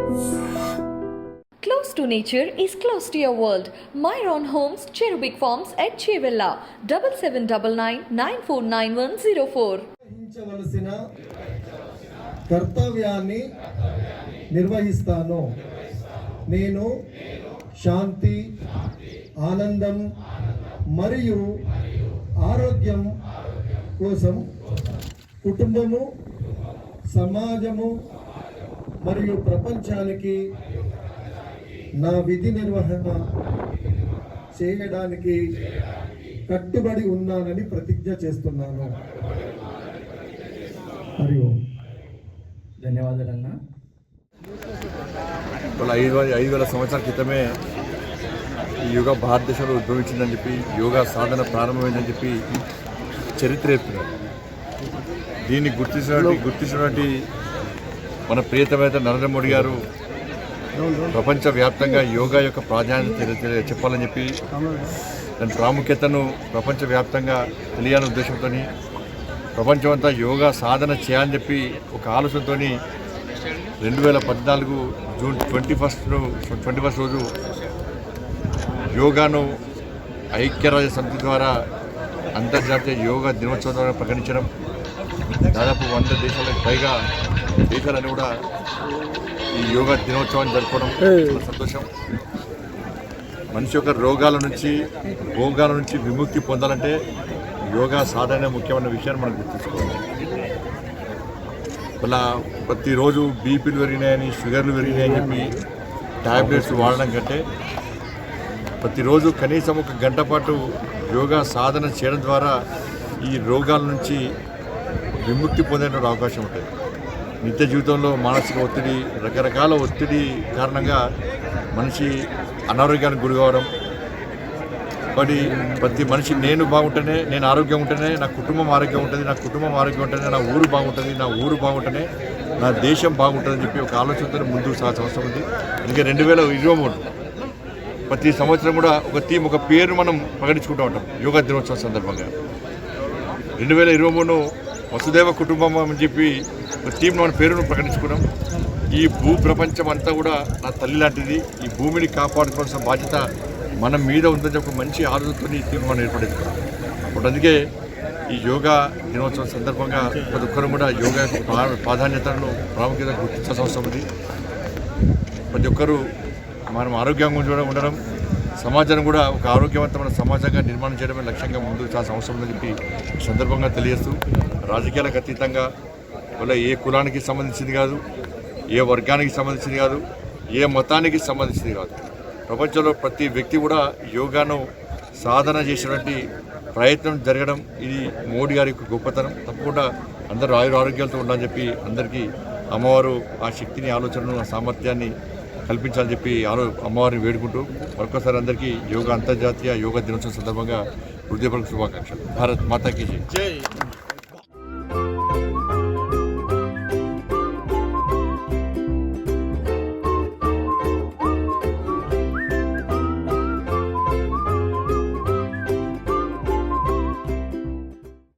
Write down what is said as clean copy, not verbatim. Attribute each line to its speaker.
Speaker 1: Close to nature is close to your world. Myron Homes, Cherubic Farms at Chevilla, 7799949104.
Speaker 2: నిర్వహించవలసిన కర్తవ్యాన్ని నిర్వహిస్తాను. నేను శాంతి, ఆనందం మరియు ఆరోగ్యం కోసం కుటుంబము, సమాజము మరియు ప్రపంచానికి నా విధి నిర్వహణ చేయడానికి కట్టుబడి ఉన్నానని ప్రతిజ్ఞ చేస్తున్నాను. మరియు
Speaker 3: ధన్యవాదాలన్నా.
Speaker 4: 5,000 సంవత్సరాల క్రితమే ఈ యోగా భారతదేశంలో ఉద్భవించిందని చెప్పి, యోగా సాధన ప్రారంభమైందని చెప్పి చరిత్ర చెప్తున్నారు. దీన్ని గుర్తించినటువంటి మన ప్రియతమైన నరేంద్ర మోడీ గారు ప్రపంచవ్యాప్తంగా యోగా యొక్క ప్రాధాన్యత చెప్పాలని చెప్పి, దాని ప్రాముఖ్యతను ప్రపంచవ్యాప్తంగా తెలియాలనే ఉద్దేశంతో ప్రపంచమంతా యోగా సాధన చేయాలని చెప్పి ఒక ఆలోచనతో 2014 జూన్ 21 రోజు యోగాను ఐక్యరాజ్య సమితి ద్వారా అంతర్జాతీయ యోగా దినోత్సవం ద్వారా ప్రకటించడం, దాదాపు 100 దేశాలకు పైగా దేశాలను కూడా ఈ యోగా దినోత్సవాన్ని జరుపుకోవడం చాలా సంతోషం. మనిషి యొక్క రోగాల నుంచి, భోగాల నుంచి విముక్తి పొందాలంటే యోగా సాధన ముఖ్యమైన విషయాన్ని మనం గుర్తుంచుకోవాలి. ఇలా ప్రతిరోజు బీపీలు పెరిగినాయని, షుగర్లు పెరిగినాయని చెప్పి ట్యాబ్లెట్స్ వాడడం కంటే ప్రతిరోజు కనీసం 1 గంట పాటు యోగా సాధన చేయడం ద్వారా ఈ రోగాల నుంచి విముక్తి పొందేటువంటి అవకాశం ఉంటుంది. నిత్య జీవితంలో మానసిక ఒత్తిడి, రకరకాల ఒత్తిడి కారణంగా మనిషి అనారోగ్యానికి గురి కావడం, ప్రతి మనిషి నేను బాగుంటేనే, నేను ఆరోగ్యం ఉంటేనే నా కుటుంబం ఆరోగ్యం ఉంటుంది, నా కుటుంబం ఆరోగ్యం ఉంటేనే నా ఊరు బాగుంటుంది, నా ఊరు బాగుంటేనే నా దేశం బాగుంటుందని చెప్పి ఒక ఆలోచనతో ముందుకు సాగాల్సిన అవసరం ఉంది. అందుకే 2023 ప్రతి సంవత్సరం కూడా ఒక థీమ్, ఒక పేరు మనం ప్రకటించుకుంటూ ఉంటాం యోగా దినోత్సవం సందర్భంగా. 2023 వసుదైవ కుటుంబం అని చెప్పి ఒక థీమ్లో మన పేరును ప్రకటించుకున్నాం. ఈ భూ ప్రపంచం అంతా కూడా నా తల్లి లాంటిది, ఈ భూమిని కాపాడుకోవాల్సిన బాధ్యత మన మీద ఉందని చెప్పి మంచి ఆలోచనతో ఈ థీమ్ మనం ఏర్పడించుకున్నాం. అప్పుడు అందుకే ఈ యోగా దినోత్సవం సందర్భంగా ప్రతి ఒక్కరు కూడా యోగా ప్రాధాన్యతను, ప్రాముఖ్యత గుర్తించాల్సిన అవసరం ఉంది. ప్రతి ఒక్కరూ మనం ఆరోగ్యంగా ఉండడం, సమాజాన్ని కూడా ఒక ఆరోగ్యవంతమైన సమాజంగా నిర్మాణం చేయడమే లక్ష్యంగా ముందుకు చాలా అవసరం ఉందని చెప్పి ఈ సందర్భంగా తెలియజేస్తూ, రాజకీయాలకు అతీతంగా వల్ల ఏ కులానికి సంబంధించింది కాదు, ఏ వర్గానికి సంబంధించింది కాదు, ఏ మతానికి సంబంధించింది కాదు, ప్రపంచంలో ప్రతి వ్యక్తి కూడా యోగాను సాధన చేసినటువంటి ప్రయత్నం జరగడం ఇది మోడీ గారి యొక్క గొప్పతనం. తప్పకుండా అందరూ ఆరోగ్యాలతో ఉండాలని చెప్పి అందరికీ అమ్మవారు ఆ శక్తిని, ఆలోచనను, ఆ సామర్థ్యాన్ని కల్పించాలని చెప్పి అమ్మవారిని వేడుకుంటూ మరొకసారి అందరికీ యోగా అంతర్జాతీయ యోగా దినోత్సవం సందర్భంగా హృదయపూర్వక శుభాకాంక్షలు. భారత్ మాతాకి జై.